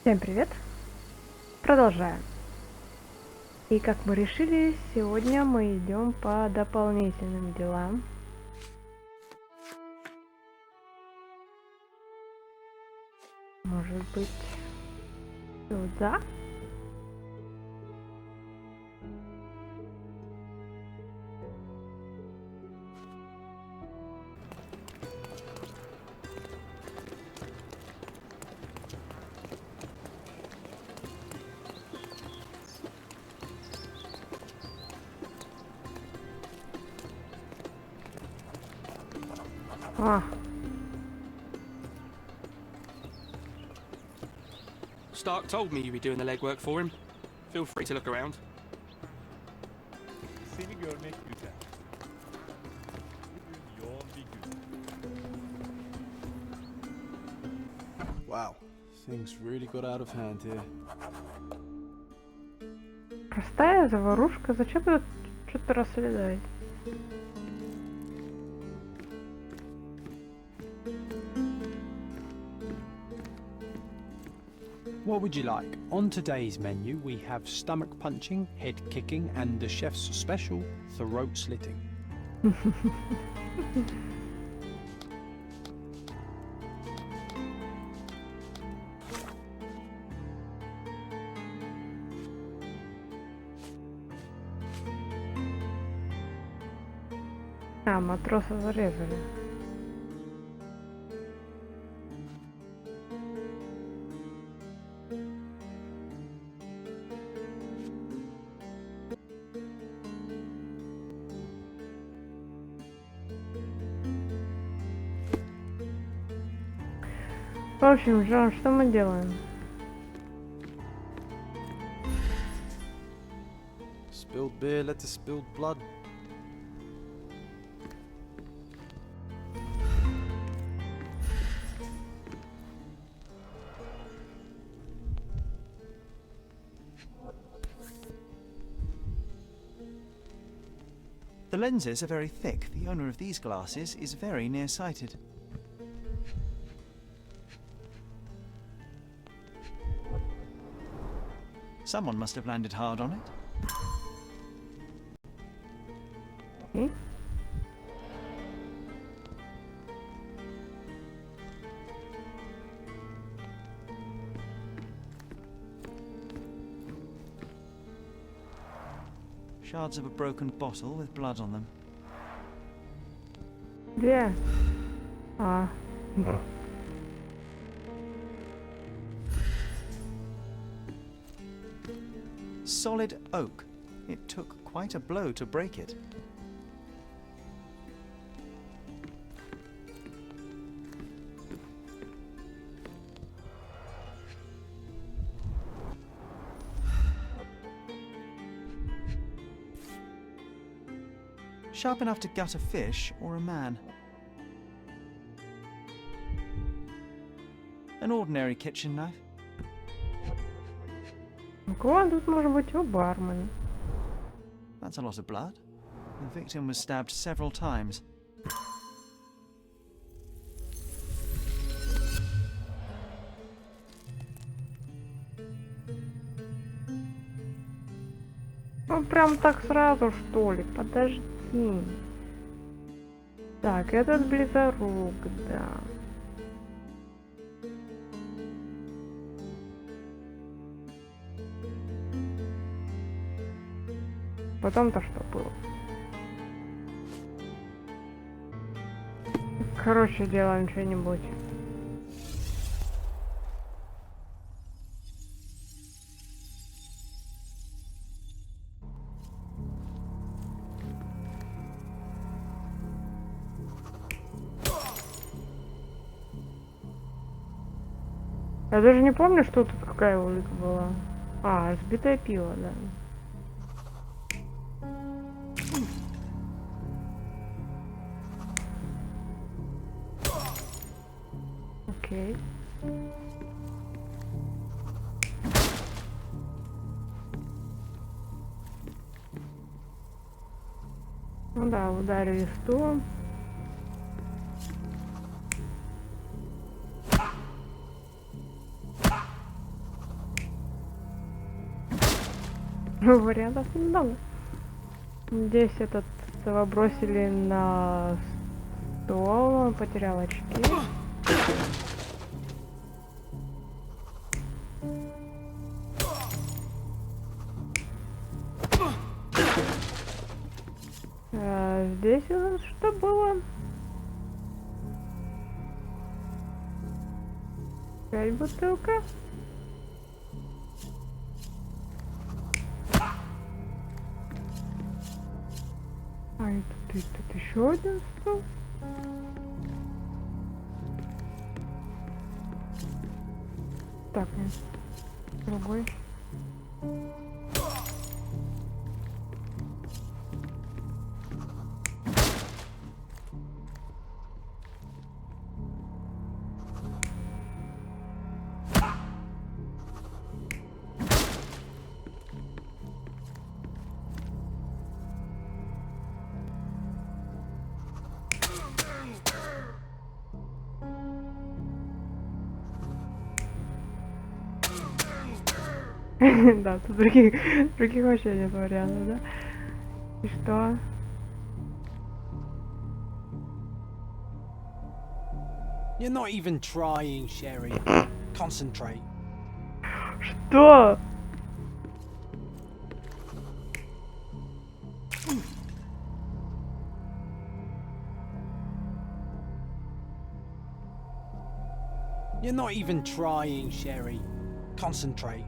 Всем привет! Продолжаем. И как мы решили, сегодня мы идем по дополнительным делам. Может быть, сюда? А, Stark told me you'd be doing the legwork for him. Feel free to look around. Seni görmek güzel. Bugün yoğun bir gün. Wow, things really got out of hand here. простая заварушка. Зачем тут что-то расследовать? What would you like? On today's menu, we have stomach punching, head kicking, and the chef's special, throat slitting. А, матроса зарезали. В общем, Джон, что мы делаем? Spilled beer led to spilled blood. The lenses are very thick. The owner of these glasses is very nearsighted. Someone must have landed hard on it. Okay. Shards of a broken bottle with blood on them. Где? А, Solid oak. It took quite a blow to break it. Sharp enough to gut a fish or a man. An ordinary kitchen knife. у кого тут может быть? У бармена. That's a lot of blood. The victim was stabbed several times. Ну прям так сразу, что ли? Подожди. Так, этот близорук, да. Потом-то что было? Короче, делаем что-нибудь. Я даже не помню, что тут какая улика была. А, разбитое пиво, да. Окей. Ну да, ударили стулом. Вариантов немного. Здесь этот его бросили на стол, он потерял очки. Здесь у нас что было? 5 бутылка. А это тут еще один стол. Так, нет. Другой. Да, тут других вообще нет вариантов, да? И что? You're not even trying, Sherry. Concentrate. Что? You're not even trying, Sherry. Concentrate.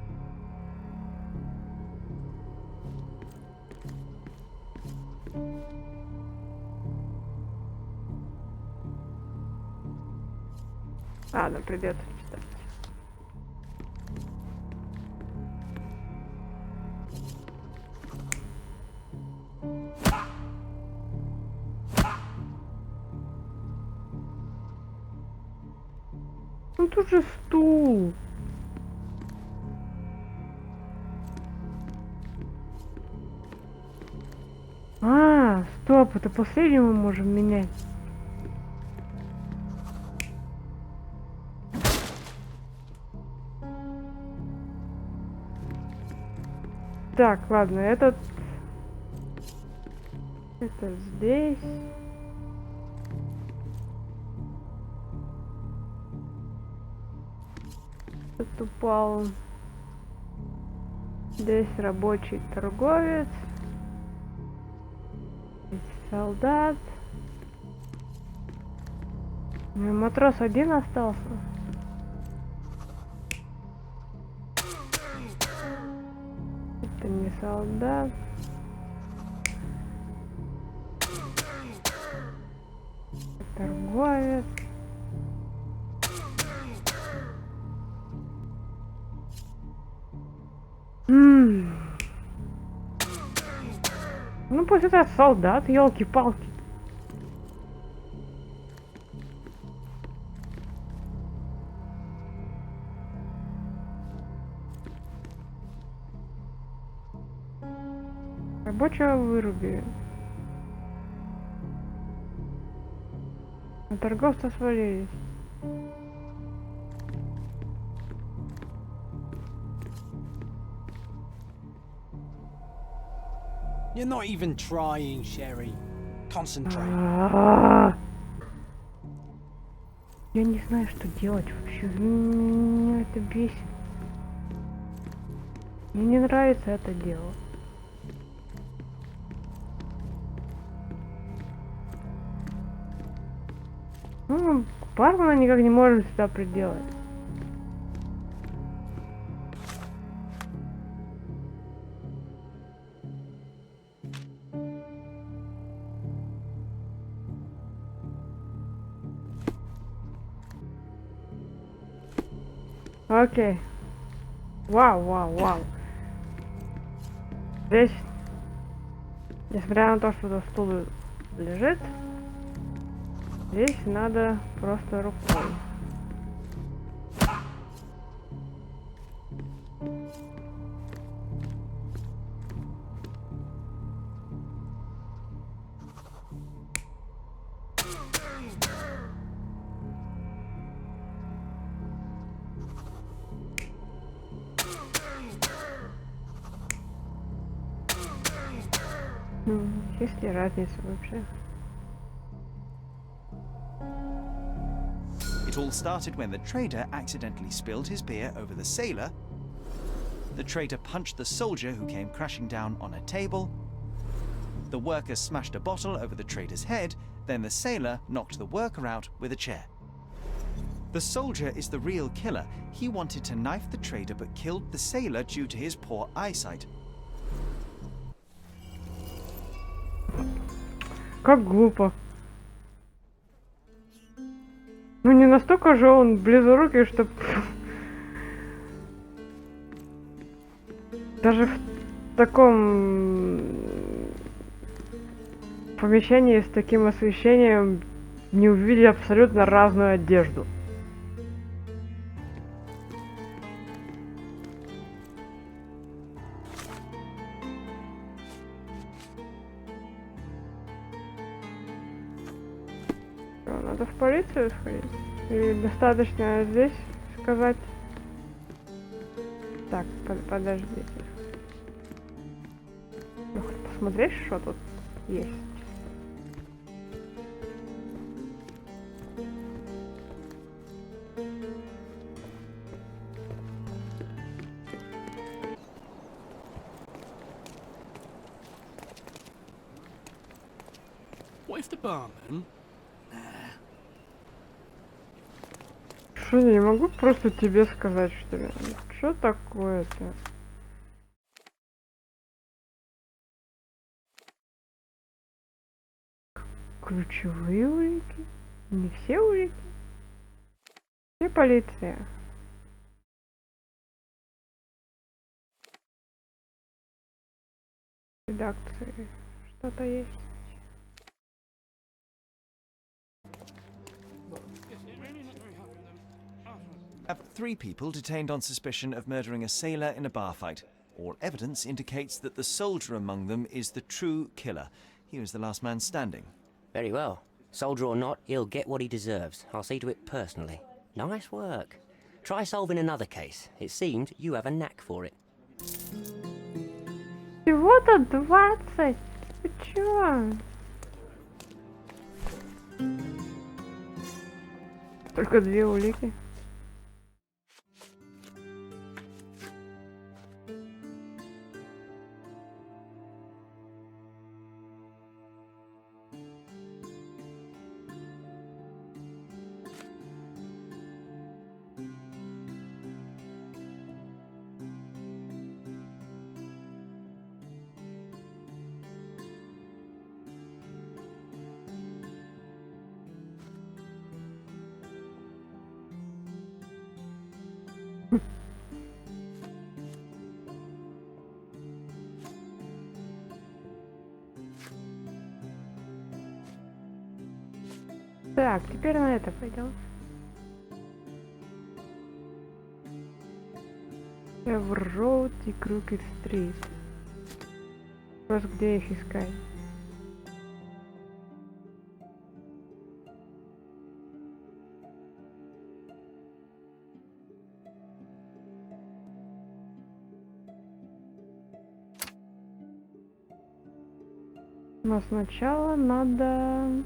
Ладно, придется читать. Ну тут же стул. А, стоп, это последний мы можем менять. Так, ладно, это здесь. Тут упал. Здесь рабочий торговец. Здесь солдат. Ну и матрос один остался. Это не солдат. Торговец. Ну пусть это солдат, елки-палки. Рабочего вырубили. А торговца свалились. You're not even trying, Sherry. Concentrate. Я не знаю, что делать вообще. Меня это бесит. Мне не нравится это дело. Ну, бармена никак не можем сюда приделать. Окей. Вау. Здесь, несмотря на то, что тут стул лежит, здесь надо просто рукой. Ну, есть ли разница вообще? It all started when the trader accidentally spilled his beer over the sailor. The trader punched the soldier who came crashing down on a table. The worker smashed a bottle over the trader's head, then the sailor knocked the worker out with a chair. The soldier is the real killer. He wanted to knife the trader but killed the sailor due to his poor eyesight. Как глупо. Ну не настолько же он близорукий, что даже в таком помещении с таким освещением не увидеть абсолютно разную одежду. Что, надо в полицию сходить? Или достаточно здесь сказать? Так, подождите. Ну, хоть посмотреть, что тут есть. What if the barman? Что, я не могу просто тебе сказать, что ли? Что такое-то? Ключевые улики? Не все улики? Где полиция? В редакции что-то есть. Have 3 people detained on suspicion of murdering a sailor in a bar fight. All evidence indicates that the soldier among them is the true killer. He was the last man standing. Very well. Soldier or not, he'll get what he deserves. I'll see to it personally. Nice work. Try solving another case. It seemed you have a knack for it. Всего-то 20. Ты чё? Только 2 улики. Так, теперь на это пойдем. Эвр Роуд и Крукед Стрит. Вопрос, где их искать? Но сначала надо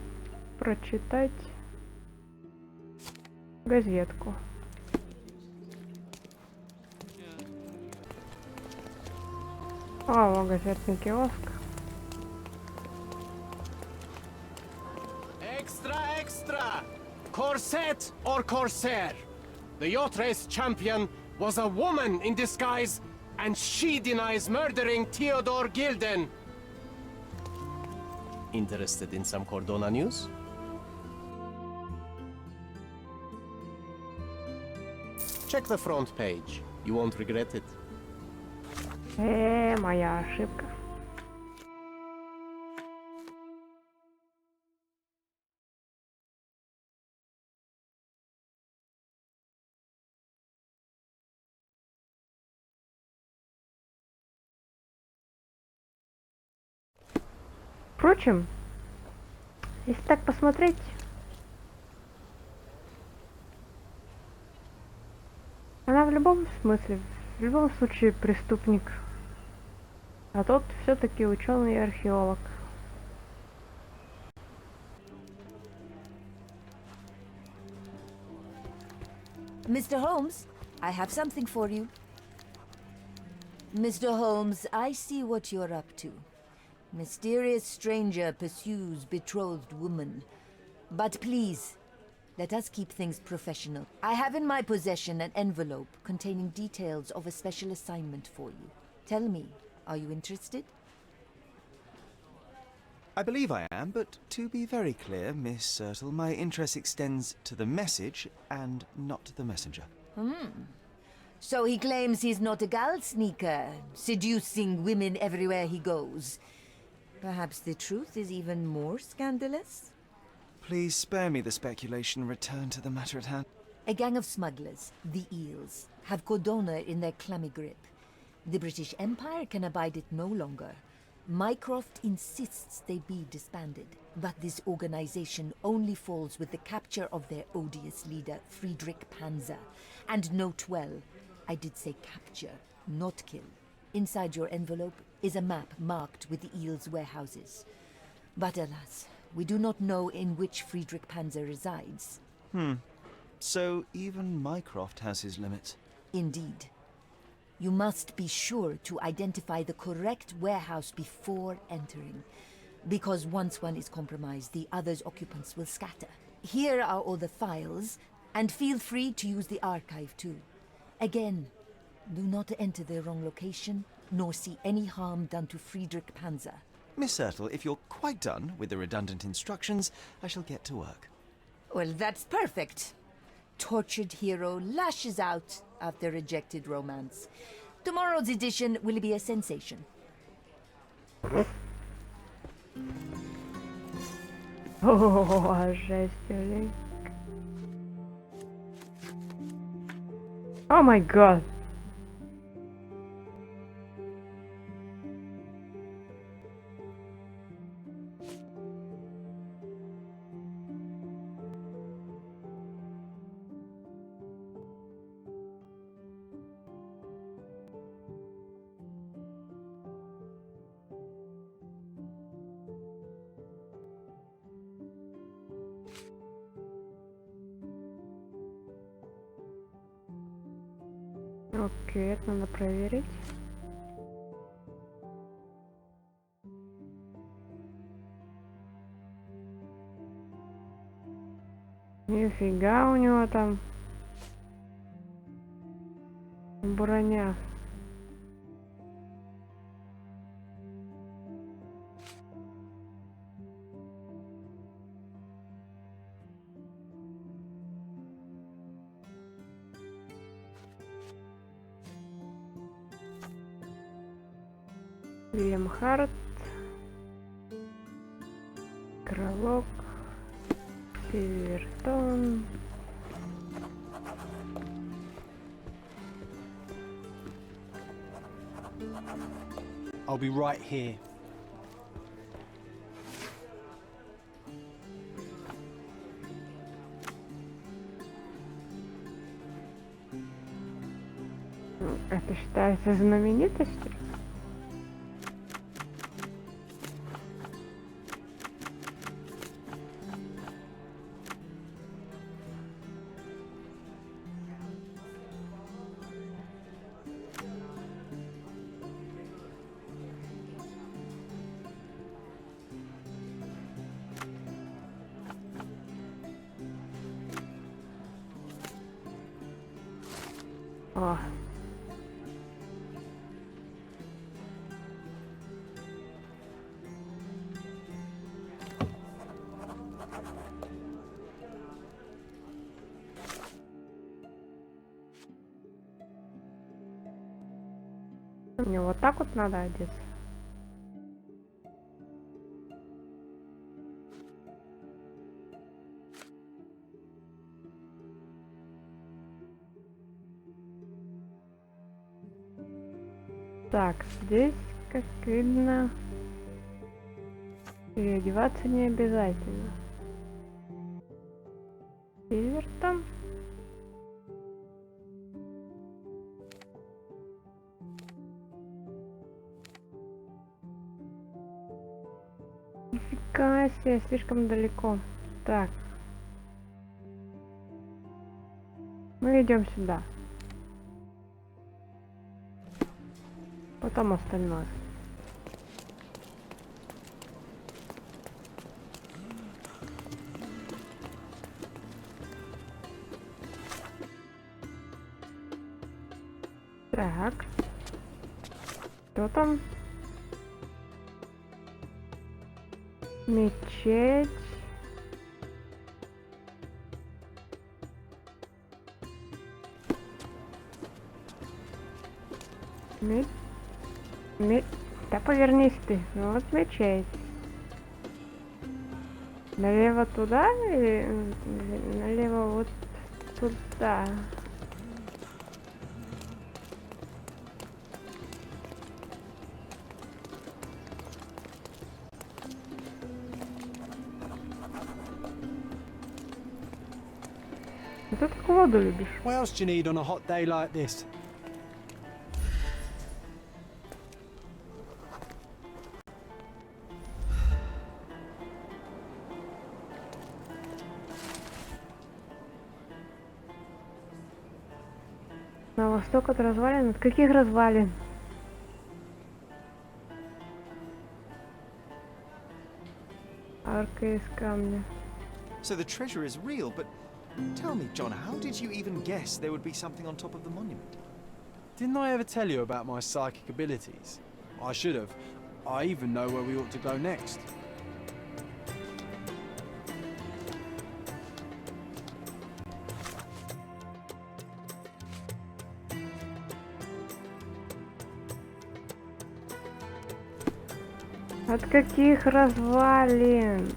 прочитать газетку. О, газетный киоск. Extra, extra! Corset or corsair? The yacht race champion was a woman in disguise, and she denies murdering Theodore Gilden. Interested in some Cordona news? Check the front page. You won't regret it. Моя ошибка. Впрочем, если так посмотреть, она в любом смысле, в любом случае преступник. А тот все-таки ученый и археолог. Mr. Holmes, I have something for you. Mr. Holmes, I see what you're up to. Mysterious stranger pursues betrothed woman. But please, let us keep things professional. I have in my possession an envelope containing details of a special assignment for you. Tell me, are you interested? I believe I am, but to be very clear, Miss Sertle, my interest extends to the message and not the messenger. So he claims he's not a gal sneaker, seducing women everywhere he goes. Perhaps the truth is even more scandalous? Please spare me the speculation and return to the matter at hand. A gang of smugglers, the Eels, have Cordona in their clammy grip. The British Empire can abide it no longer. Mycroft insists they be disbanded, but this organization only falls with the capture of their odious leader, Friedrich Panzer. And note well, I did say capture, not kill. Inside your envelope is a map marked with the Eels' warehouses. But alas, we do not know in which Friedrich Panzer resides. So even Mycroft has his limits. Indeed. You must be sure to identify the correct warehouse before entering, because once one is compromised, the other's occupants will scatter. Here are all the files, and feel free to use the archive too. Again, do not enter the wrong location, nor see any harm done to Friedrich Panzer. Miss Sertle, if you're quite done with the redundant instructions, I shall get to work. Well, that's perfect. Tortured hero lashes out after rejected romance. Tomorrow's edition will be a sensation. О, жесть, блин. О май гад. Окей, это надо проверить. Нифига у него там броня. Вильям Харт, Шерлок, Пивертон. I'll be right here. Это считается знаменитостью? О. Мне вот так вот надо одеться. Так, здесь, как видно, переодеваться не обязательно. Пивертон. Нифига себе, слишком далеко. Так. Мы идем сюда. Потом остальное. Так. Что там? Мечеть. Да повернись ты. Ну вот мечеть. Налево туда или налево вот туда? А ты так воду любишь? What else do you need on a hot day like this? На восток от развалин? От каких развалин? Арка из камня. So the treasure is real, but tell me, John, how did you even guess there would be something on top of the monument? Didn't I ever tell you about my psychic abilities? I should have. I even know where we ought to go next. От каких развалин?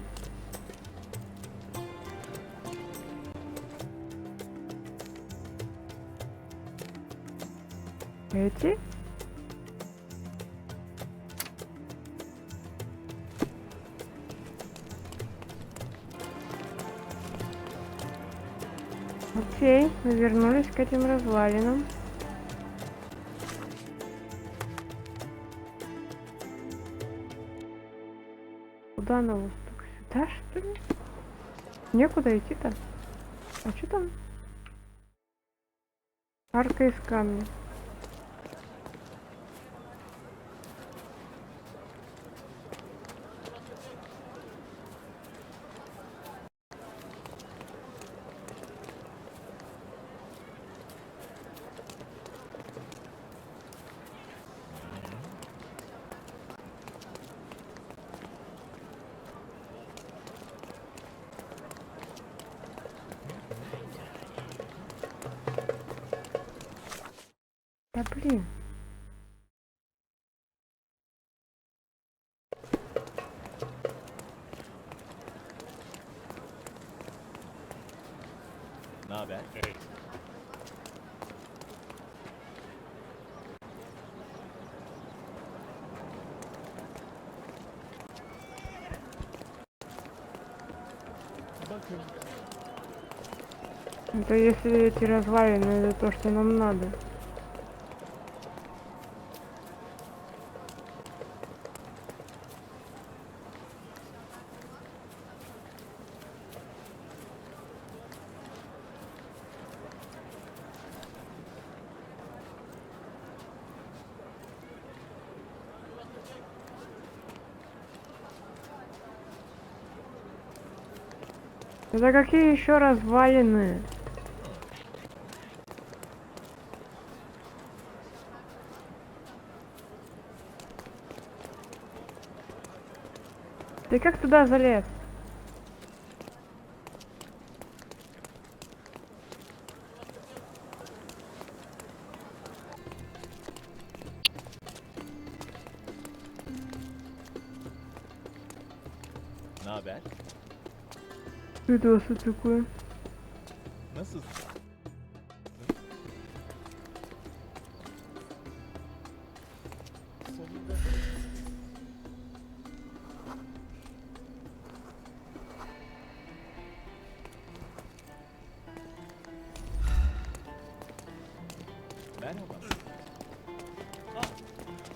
Эти? Окей, мы вернулись к этим развалинам. Куда на восток? Сюда, что ли? Некуда идти-то. А что там? Арка из камня. Да блин. Not bad. Это если эти развалины, это то, что нам надо. Это какие еще развалины? Ты как туда залез? Not bad. Это что такое? Nasıl? Sonunda. Merhaba.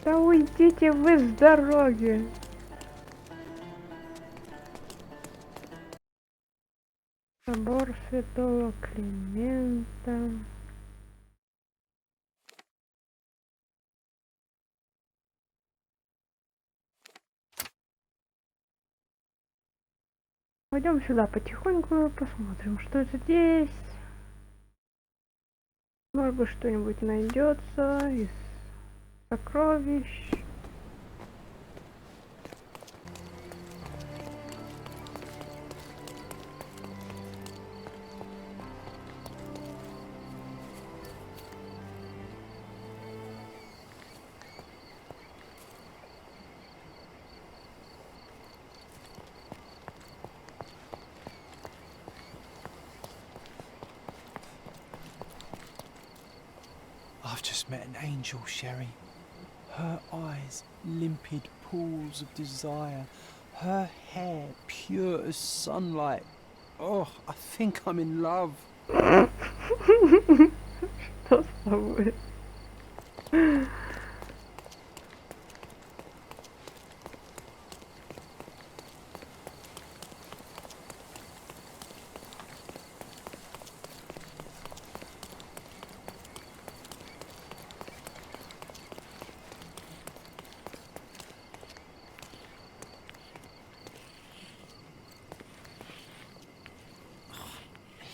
Да уйдите вы с дороги. Святого Климента. Пойдем сюда потихоньку, посмотрим, что здесь. Может быть, что-нибудь найдется из сокровищ. I've just met an angel, Sherry. Her eyes, limpid pools of desire. Her hair, pure as sunlight. Oh, I think I'm in love. Что с тобой?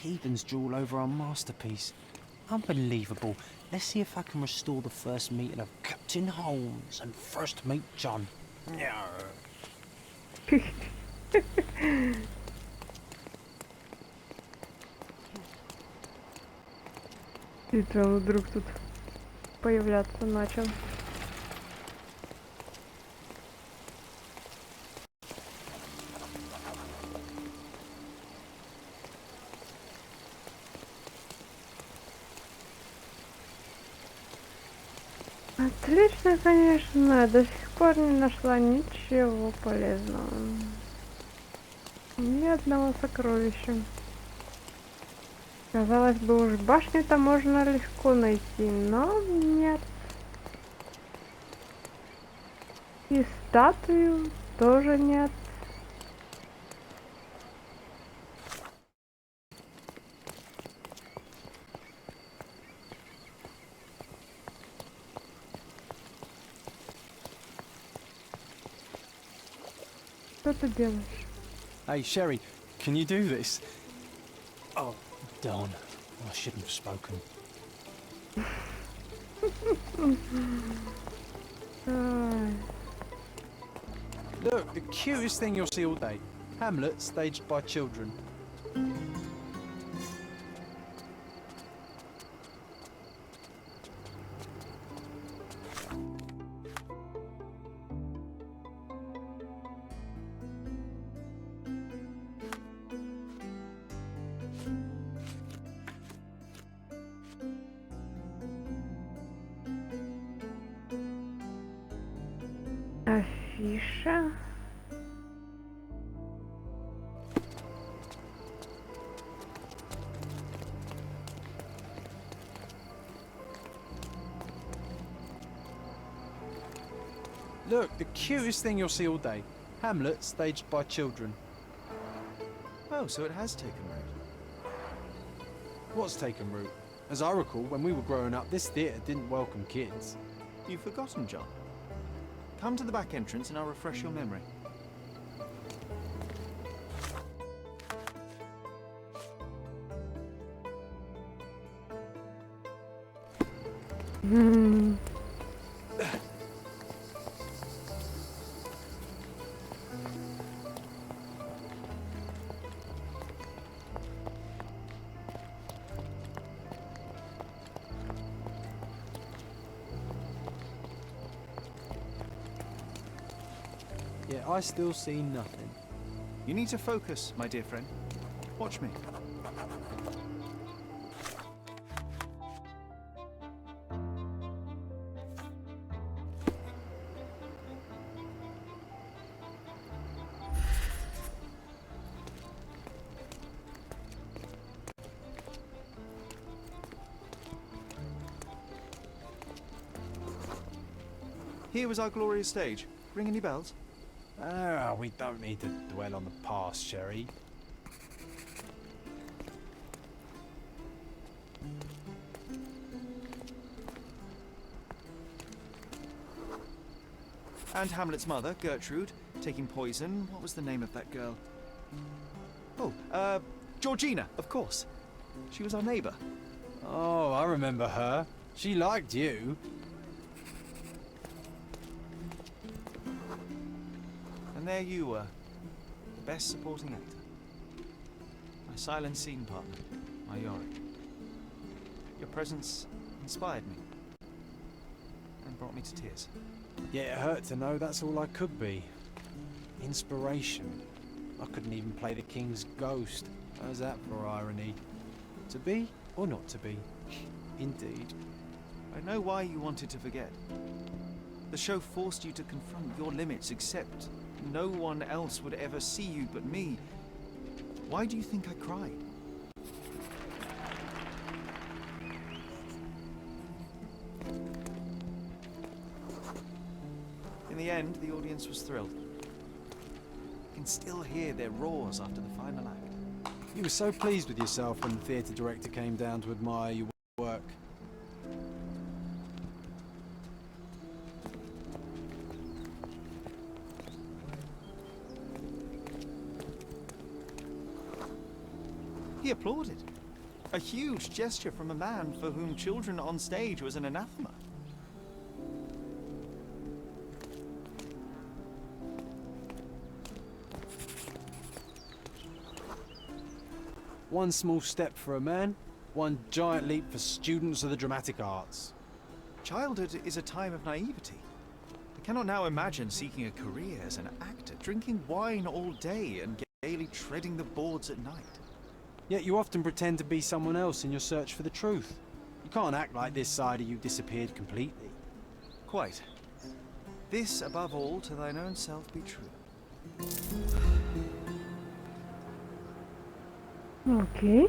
Heathens drool over our masterpiece. Unbelievable. Let's see if I can restore the first meeting of Captain Holmes and first mate John. И там вдруг тут появляться начал. Отлично, конечно, до сих пор не нашла ничего полезного. Ни одного сокровища. Казалось бы, уж башню-то можно легко найти, но нет. И статую тоже нет. Что ты делаешь? Hey, Sherry, can you do this? Oh, darn. I shouldn't have spoken. Look, the cutest thing you'll see all day. Hamlet staged by children. Афиша. Look, the cutest thing you'll see all day. Hamlet staged by children. Oh, so it has taken root. What's taken root? As I recall, when we were growing up, this theatre didn't welcome kids. You've forgotten, John. Come to the back entrance and I'll refresh your memory. Yeah, I still see nothing. You need to focus, my dear friend. Watch me. Here was our glorious stage. Ring any bells? Ah, we don't need to dwell on the past, Sherry. And Hamlet's mother, Gertrude, taking poison. What was the name of that girl? Oh, Georgina, of course. She was our neighbour. Oh, I remember her. She liked you. And there you were, the best supporting actor. My silent scene partner, my Yorick. Your presence inspired me and brought me to tears. Yeah, it hurt to know that's all I could be. Inspiration. I couldn't even play the king's ghost. How's that for irony? To be or not to be? Indeed. I know why you wanted to forget. The show forced you to confront your limits, except no one else would ever see you but me. Why do you think I cried? In the end, the audience was thrilled. You can still hear their roars after the final act. You were so pleased with yourself when the theatre director came down to admire your work. He applauded. A huge gesture from a man for whom children on stage was an anathema. One small step for a man, one giant leap for students of the dramatic arts. Childhood is a time of naivety. I cannot now imagine seeking a career as an actor, drinking wine all day and gaily treading the boards at night. Yet you often pretend to be someone else in your search for the truth. You can't act like this side of you disappeared completely. Quite. This, above all, to thine own self be true. Окей.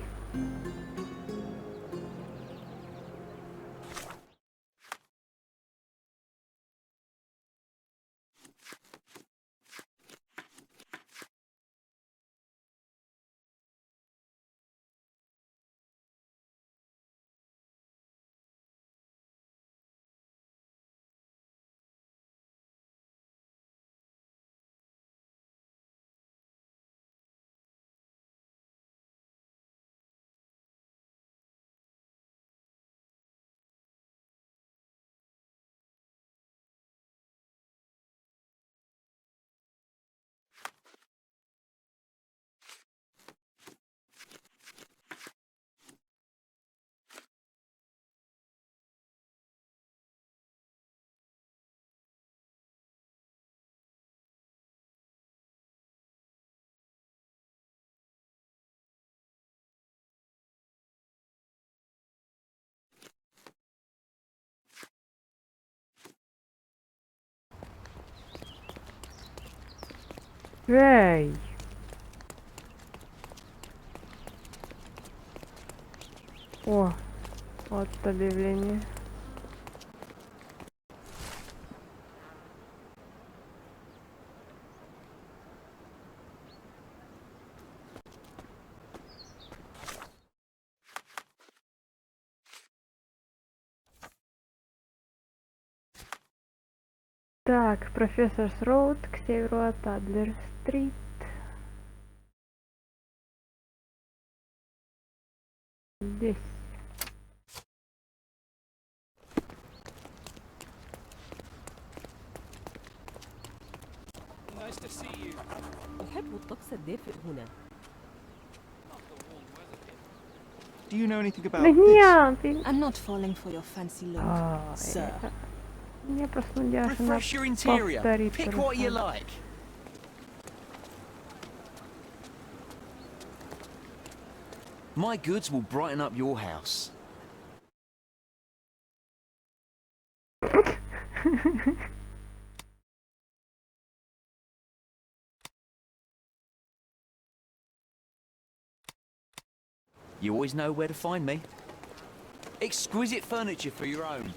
Эй! О, вот объявление. Так, профессор Роуд к северу от Адлер-стрит. Здесь. Nice to see you. أحب الطقس الدافئ هنا. Do you know anything about Меня! I'm not falling for your fancy look, sir. Мне просто надежно Refresh your interior. повторить Pick то же what you самое. like. My goods will brighten up your house. You always know where to find me. Exquisite furniture for your own.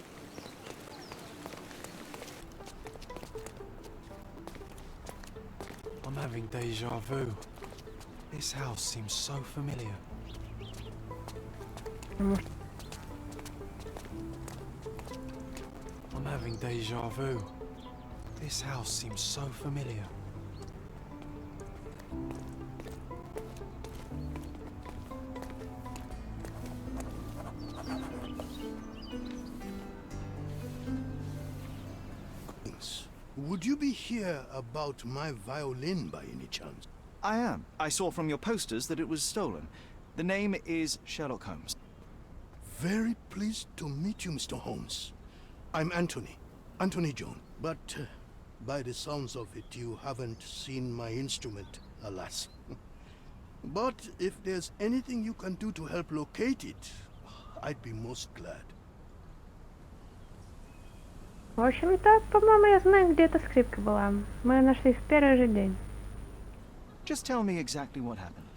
I'm having deja vu. This house seems so familiar. I'm having deja vu. This house seems so familiar. Would you be here about my violin by any chance? I am. I saw from your posters that it was stolen. The name is Sherlock Holmes. Very pleased to meet you, Mr. Holmes. I'm Anthony Jones. But by the sounds of it, you haven't seen my instrument, alas. But if there's anything you can do to help locate it, I'd be most glad. В общем-то, по-моему, я знаю, где эта скрипка была. Мы ее нашли в первый же день. Just tell me exactly what happened.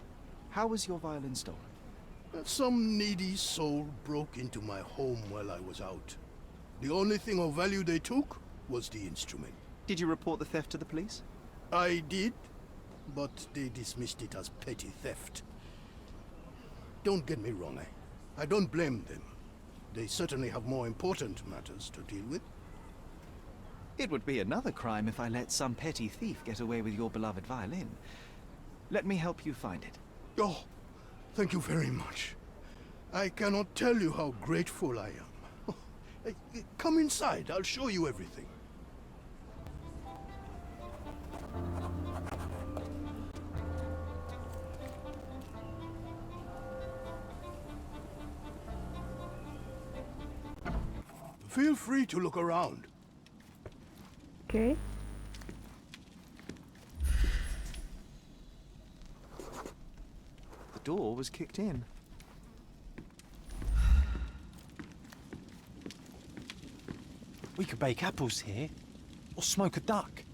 How was your violin stolen? Some needy soul broke into my home while I was out. The only thing of value they took was the instrument. Did you report the theft to the police? I did, but they dismissed it as petty theft. Don't get me wrong, I don't blame them. They certainly have more important matters to deal with. It would be another crime if I let some petty thief get away with your beloved violin. Let me help you find it. Oh, thank you very much. I cannot tell you how grateful I am. Oh, come inside, I'll show you everything. Feel free to look around. Okay. The door was kicked in. We could bake apples here, or smoke a duck.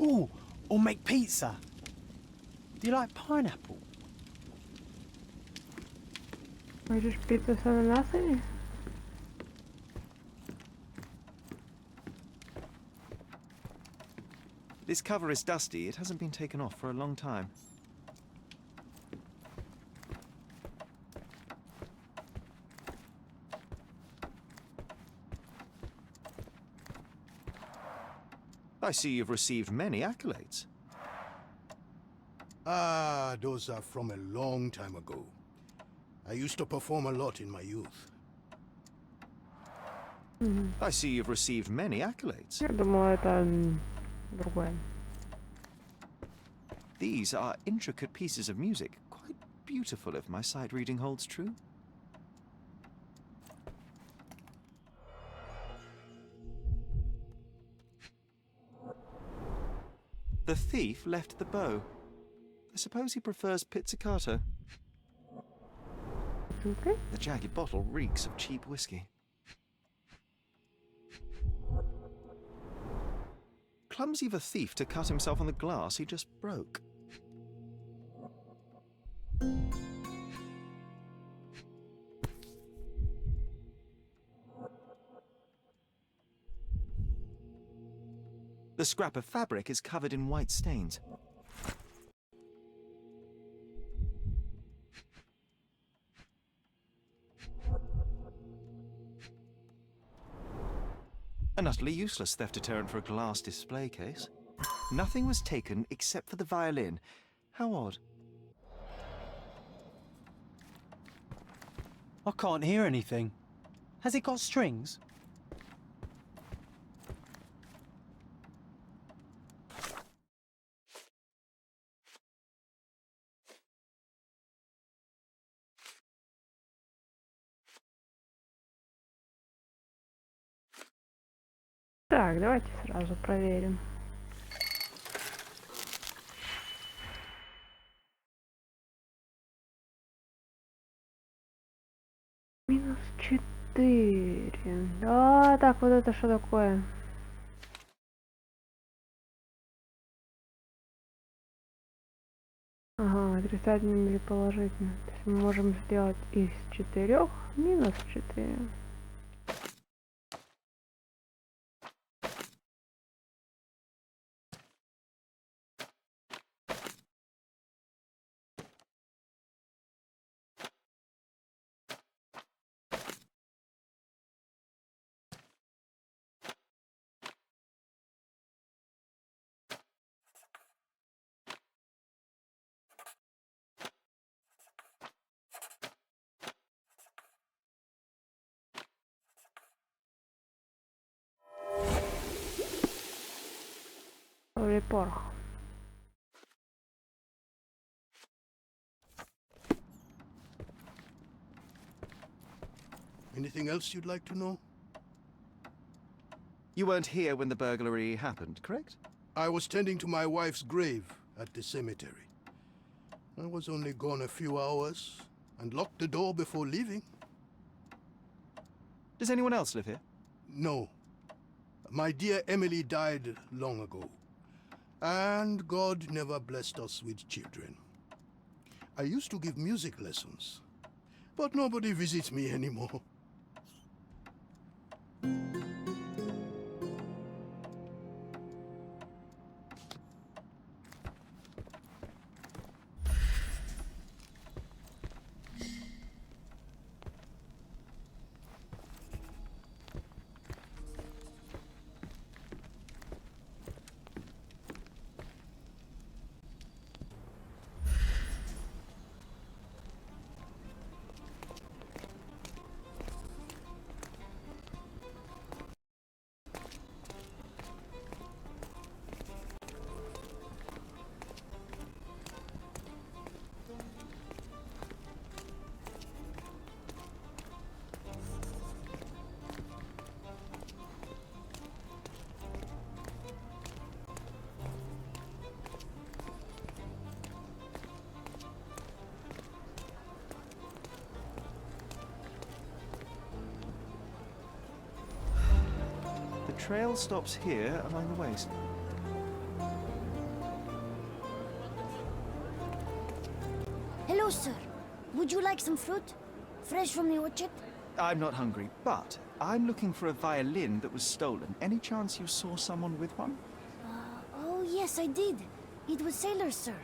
Ooh, or make pizza. Do you like pineapple? Хочешь пиццу с ананасами? This cover is dusty. It hasn't been taken off for a long time. I see you've received many accolades. Ah, those are from a long time ago. I used to perform a lot in my youth. I see you've received many accolades. Я думала, это другое. These are intricate pieces of music, quite beautiful if my sight reading holds true. The thief left the bow. I suppose he prefers pizzicato. Okay. The jagged bottle reeks of cheap whiskey. Clumsy of a thief to cut himself on the glass he just broke. The scrap of fabric is covered in white stains. An utterly useless theft deterrent for a glass display case. Nothing was taken except for the violin. How odd. I can't hear anything. Has it got strings? Так, давайте сразу проверим. -4. Да, так, вот это что такое? Ага, отрицательно или положительно. То есть мы можем сделать из 4 -4. Или порох. Anything else you'd like to know? You weren't here when the burglary happened, correct? I was tending to my wife's grave at the cemetery. I was only gone a few hours and locked the door before leaving. Does anyone else live here? No. My dear Emily died long ago. And God never blessed us with children. I used to give music lessons, but nobody visits me anymore. The trail stops here along the waste. Hello, sir. Would you like some fruit? Fresh from the orchard? I'm not hungry, but I'm looking for a violin that was stolen. Any chance you saw someone with one? Oh, yes, I did. It was sailors, sir.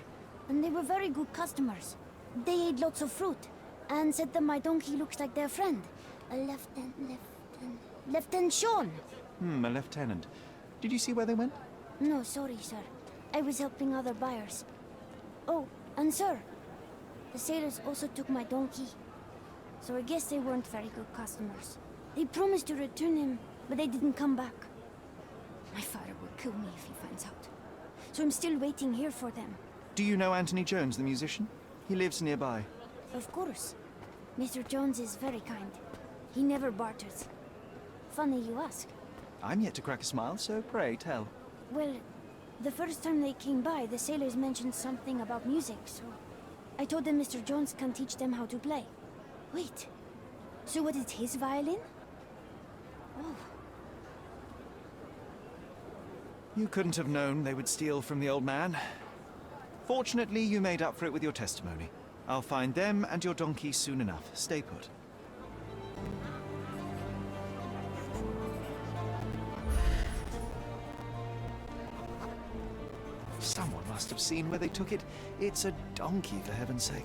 And they were very good customers. They ate lots of fruit and said that my donkey looks like their friend. Lieutenant Sean. A lieutenant. Did you see where they went? No, sorry, sir. I was helping other buyers. Oh, and sir, the sailors also took my donkey. So I guess they weren't very good customers. They promised to return him, but they didn't come back. My father will kill me if he finds out. So I'm still waiting here for them. Do you know Anthony Jones, the musician? He lives nearby. Of course. Mr. Jones is very kind. He never barters. Funny you ask. I'm yet to crack a smile, so pray tell. Well, the first time they came by, the sailors mentioned something about music, so I told them Mr. Jones can teach them how to play. Wait, so what is his violin? Oh. You couldn't have known they would steal from the old man. Fortunately, you made up for it with your testimony. I'll find them and your donkey soon enough. Stay put. Someone must have seen where they took it. It's a donkey, for heaven's sake.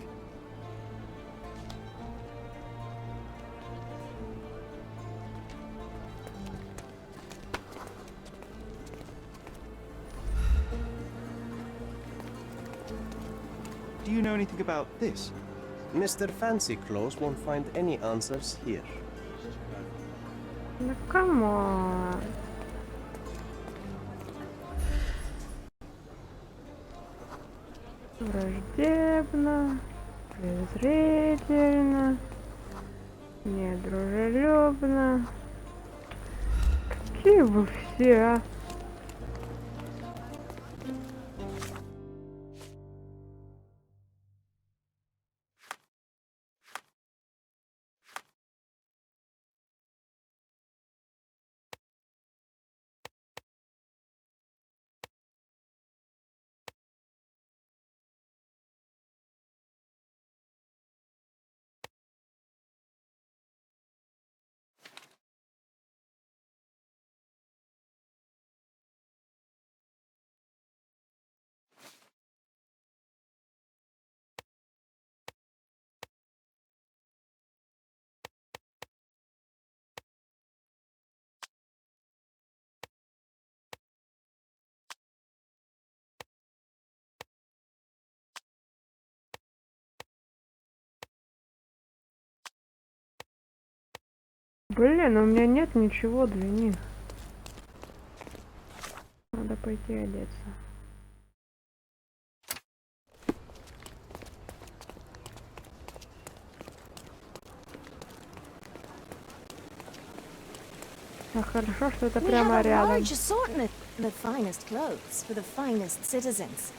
Do you know anything about this? Mr. Fancy Clothes won't find any answers here. No, come on. Враждебно, презрительно, недружелюбно. Какие вы все, а? Блин, у меня нет ничего для них. Надо пойти одеться. Хорошо, что это We прямо have a рядом. large assortment of the finest clothes for the finest citizens.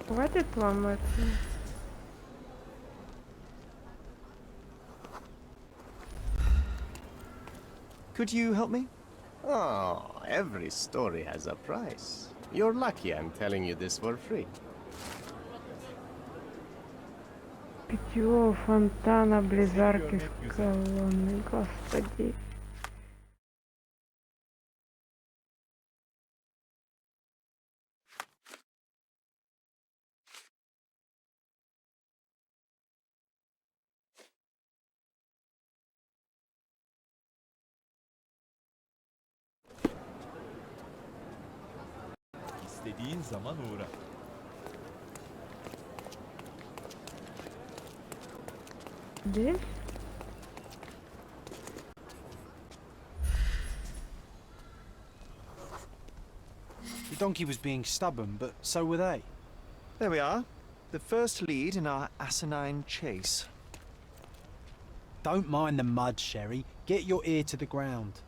Хватит вам это? Could you help me? Oh, every story has a price. You're lucky I'm telling you this for free. Питьевого фонтана, близарки с колонной, господи. İstediğin zaman uğra. Здесь? The donkey was being stubborn, but so were they. There we are. The first lead in our asinine chase. Don't mind the mud, Sherry. Get your ear to the ground.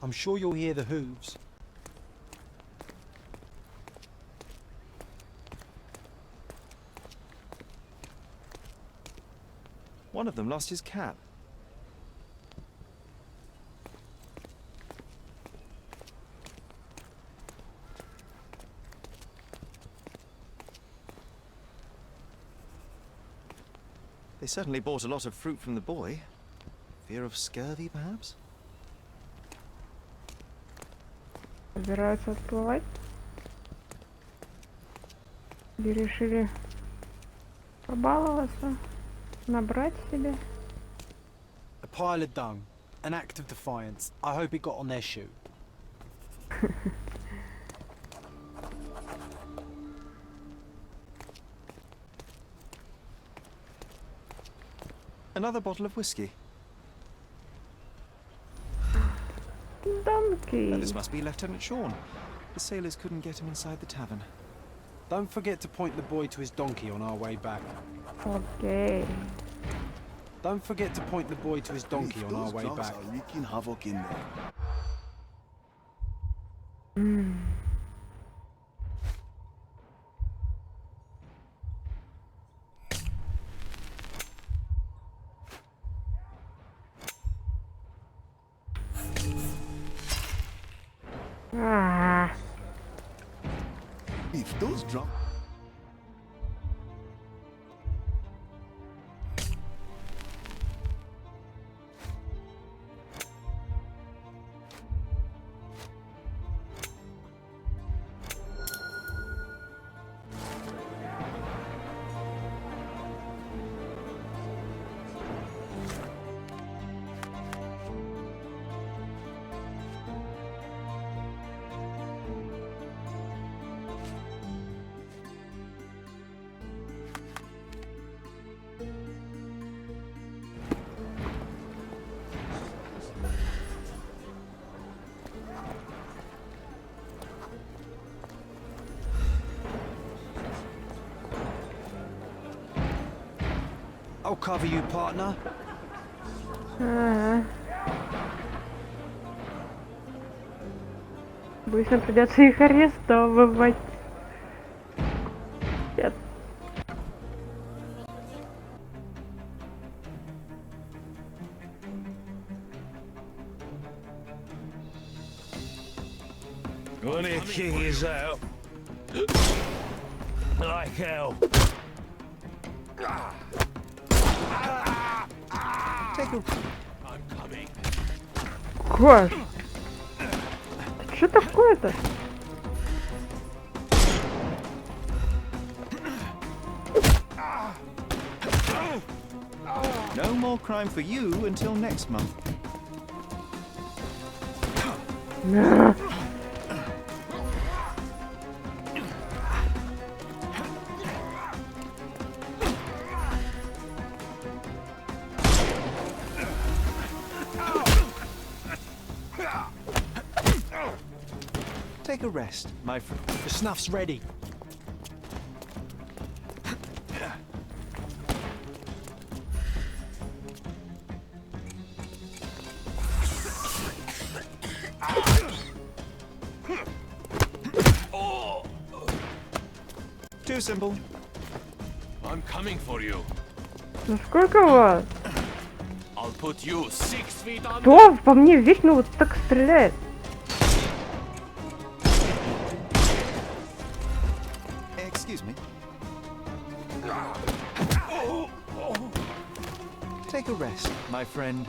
I'm sure you'll hear the hooves. One of them lost his cap. They certainly bought a lot of fruit from the boy. Fear of scurvy, perhaps? Собираются отплывать? Или решили побаловаться? Набрать себе? A pile of dung. An act of defiance. I hope it got on their shoe. Another bottle of whiskey. Donkey. Oh, this must be Lieutenant Sean. The sailors couldn't get him inside the tavern. Don't forget to point the boy to his donkey on our way back. Okay. Don't forget to point the boy to his donkey on our way back. Are wreaking havoc in there. Ah. If those drunk. I'll cover you, partner. Быстро придется их арестовывать. Нет. One of your king is out. Like hell. Take a... I'm coming. Гош. Что такое-то? No more crime for you until next month. No. Take a rest, my friend. The snuff's ready. too simple. I'm coming for you. Ну сколько вас? I'll put you 6 feet under. Кто по мне вечно вот так стреляет? Excuse me. Take a rest, my friend.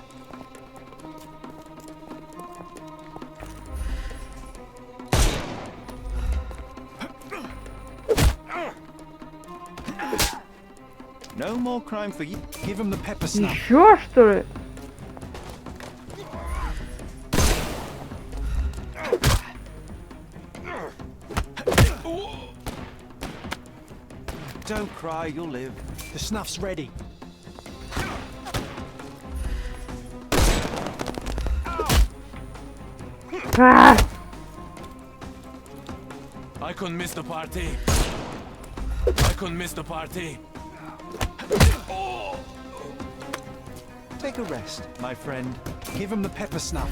No more crime for you. Give him the pepper snuff. Еще что ли? Don't cry, you'll live. The snuff's ready. А! I couldn't miss the party. I couldn't miss the party. Take a rest, my friend. Give him the pepper snuff.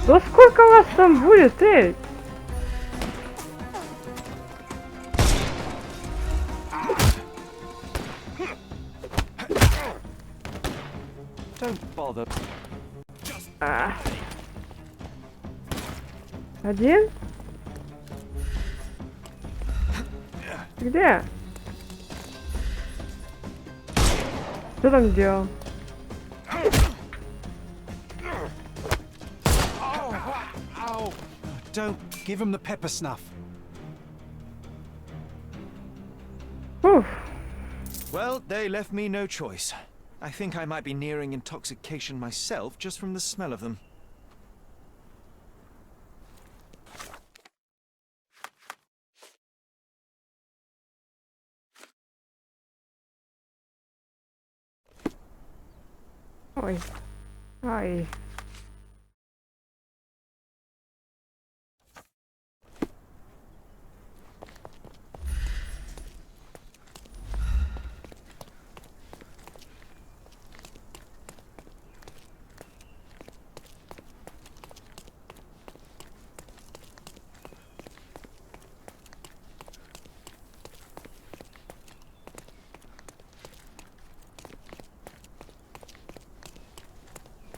Да сколько вас там будет, эй? Don't bother. А. Один? Ты где? Что там делал? Don't give him the pepper snuff. Oof. Well, they left me no choice. I think I might be nearing intoxication myself just from the smell of them. Ой. Ай.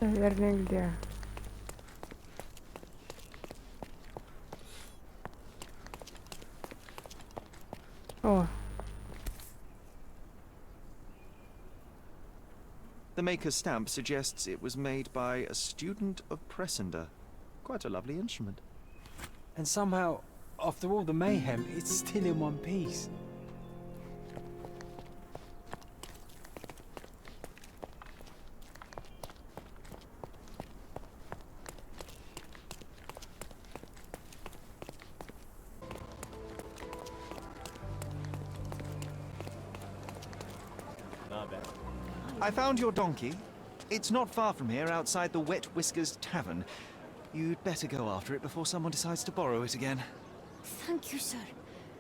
Наверное, где? О. The maker's stamp suggests it was made by a student of Pressender. Quite a lovely instrument. And somehow, after all the mayhem, it's still in one piece. I found your donkey. It's not far from here, outside the Wet Whiskers Tavern. You'd better go after it before someone decides to borrow it again. Thank you, sir.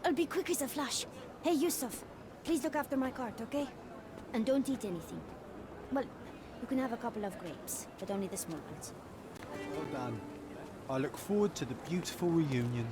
I'll be quick as a flash. Hey, Yusuf, please look after my cart, okay? And don't eat anything. Well, you can have a couple of grapes, but only the small ones. Well done. I look forward to the beautiful reunion.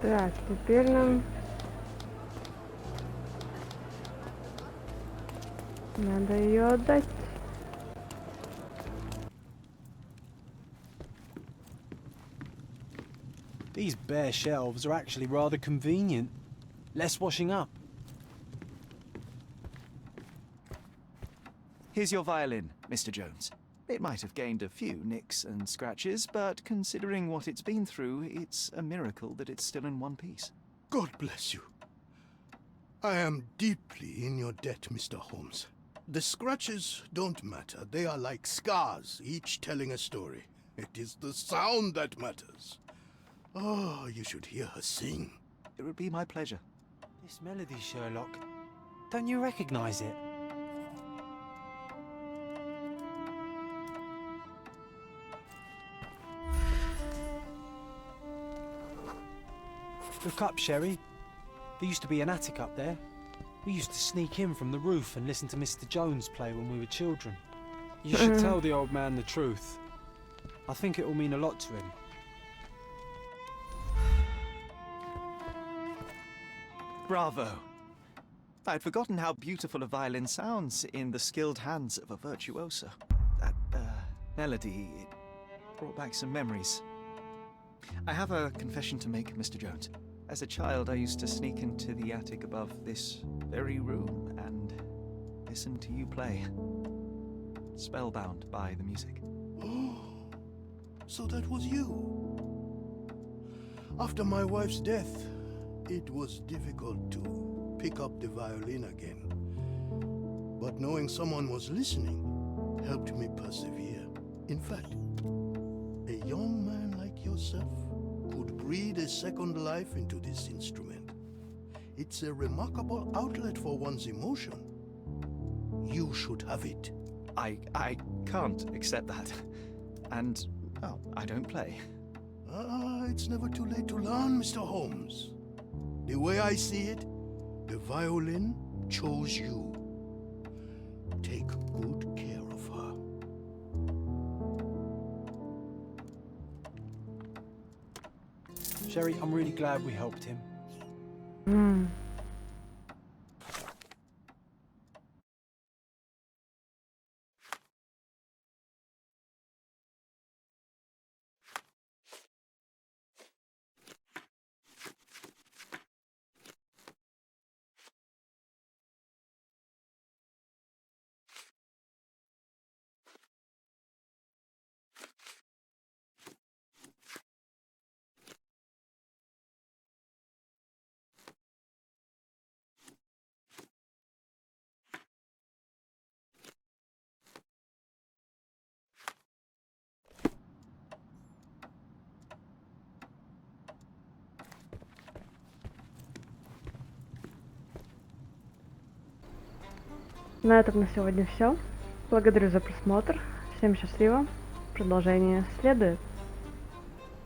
Так, теперь нам надо ее отдать. These bare shelves are actually rather convenient. Less washing up. Here's your violin, Mr. Jones. It might have gained a few nicks and scratches, but considering what it's been through, it's a miracle that it's still in one piece. God bless you. I am deeply in your debt, Mr. Holmes. The scratches don't matter. They are like scars, each telling a story. It is the sound that matters. Oh, you should hear her sing. It would be my pleasure. This melody, Sherlock. Don't you recognize it? Look up, Sherry. There used to be an attic up there. We used to sneak in from the roof and listen to Mr. Jones play when we were children. You should tell the old man the truth. I think it will mean a lot to him. Bravo! I'd forgotten how beautiful a violin sounds in the skilled hands of a virtuoso. That melody, it brought back some memories. I have a confession to make, Mr. Jones. As a child, I used to sneak into the attic above this very room and listen to you play. Spellbound by the music. Oh, so that was you. After my wife's death, it was difficult to pick up the violin again. But knowing someone was listening helped me persevere. In fact, a young man like yourself could breathe a second life into this instrument. It's a remarkable outlet for one's emotion. You should have it. I can't accept that. And, well, I don't play. It's never too late to learn, Mr. Holmes. The way I see it, the violin chose you. Take good care of her. Sherry, I'm really glad we helped him. На этом на сегодня все. Благодарю за просмотр. Всем счастливо. Продолжение следует.